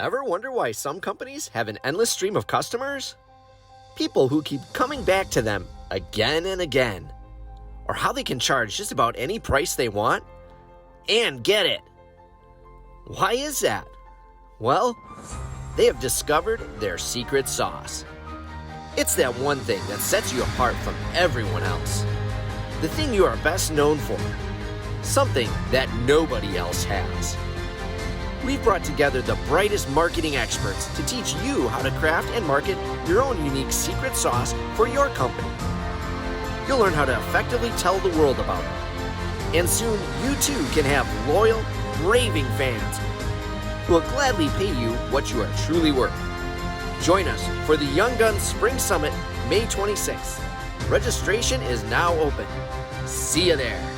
Ever wonder why some companies have an endless stream of customers? People who keep coming back to them again and again. Or how they can charge just about any price they want and get it. Why is that? Well, they have discovered their secret sauce. It's that one thing that sets you apart from everyone else. The thing you are best known for. Something that nobody else has. We've brought together the brightest marketing experts to teach you how to craft and market your own unique secret sauce for your company. You'll learn how to effectively tell the world about it. And soon, you too can have loyal, raving fans who will gladly pay you what you are truly worth. Join us for the Young Guns Spring Summit, May 26th. Registration is now open. See you there.